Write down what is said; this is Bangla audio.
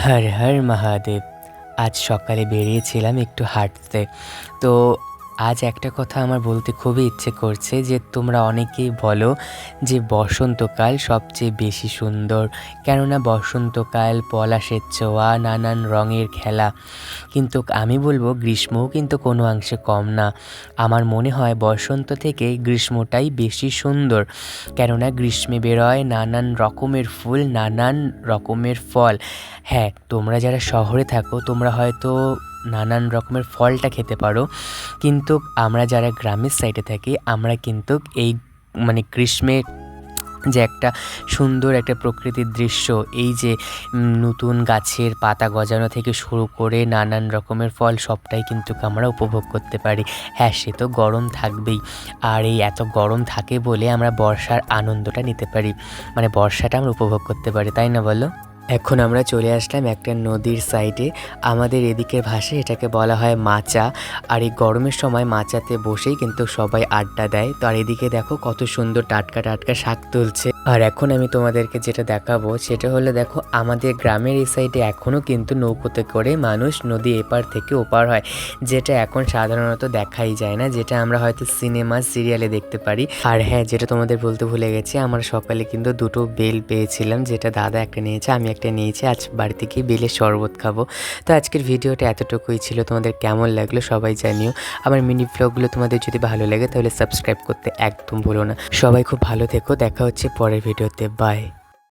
হর হর মহাদেব। আজ সকালে বেরিয়েছিলাম একটু হাঁটতে। তো আজ একটা কথা আমার বলতে খুবই ইচ্ছে করছে যে তোমরা অনেকেই বলো যে বসন্তকাল সবচেয়ে বেশি সুন্দর, কেননা বসন্তকাল পলাশের ছোঁয়া, নানান রঙের খেলা। কিন্তু আমি বলবো গ্রীষ্মও কিন্তু কোনো অংশে কম না। আমার মনে হয় বসন্ত থেকে গ্রীষ্মটাই বেশি সুন্দর, কেননা গ্রীষ্মে বেরোয় নানান রকমের ফুল, নানান রকমের ফল। হ্যাঁ, তোমরা যারা শহরে থাকো তোমরা হয়তো নানান রকমের ফলটা খেতে পারো, কিন্তু আমরা যারা গ্রামের সাইডে থাকি আমরা কিন্তু এই গ্রীষ্মে যে একটা সুন্দর একটা প্রকৃতির দৃশ্য, এই যে নতুন গাছের পাতা গজানো থেকে শুরু করে নানান রকমের ফল সবটাই কিন্তু আমরা উপভোগ করতে পারি। হ্যাঁ, সে তো গরম থাকবেই, আর এই এত গরম থাকে বলে আমরা বর্ষার আনন্দটা নিতে পারি, বর্ষাটা আমরা উপভোগ করতে পারি, তাই না বলো? এখন আমরা চলে আসলাম একটা নদীর সাইডে। আমাদের এদিকের ভাষায় এটাকে বলা হয় মাচা। আর এই গরমের সময় মাচাতে বসেই কিন্তু সবাই আড্ডা দেয়। তো আর এদিকে দেখো কত সুন্দর টাটকা টাটকা শাক তুলছে। আর এখন আমি তোমাদেরকে যেটা দেখাবো সেটা হলো, দেখো আমাদের গ্রামের এই সাইডে এখনও কিন্তু নৌকোতে করে মানুষ নদী এপার থেকে ওপার হয়, যেটা এখন সাধারণত দেখাই যায় না, যেটা আমরা হয়তো সিনেমা সিরিয়ালে দেখতে পারি। আর হ্যাঁ, যেটা তোমাদের বলতে ভুলে গেছি, আমরা সকালে কিন্তু দুটো বেল পেয়েছিলাম, যেটা দাদা একটা নিয়েছে, আমি একটা নিয়েছি। আজ বাড়িতে গিয়ে বেলের শরবত খাবো। তো আজকের ভিডিওটা এতটুকুই ছিল। তোমাদের কেমন লাগলো সবাই জানিও। আমার মিনি ব্লগগুলো তোমাদের যদি ভালো লাগে তাহলে সাবস্ক্রাইব করতে একদম ভুলো না। সবাই খুব ভালো থেকো, দেখা হচ্ছে পরের ভিডিওতে। বাই।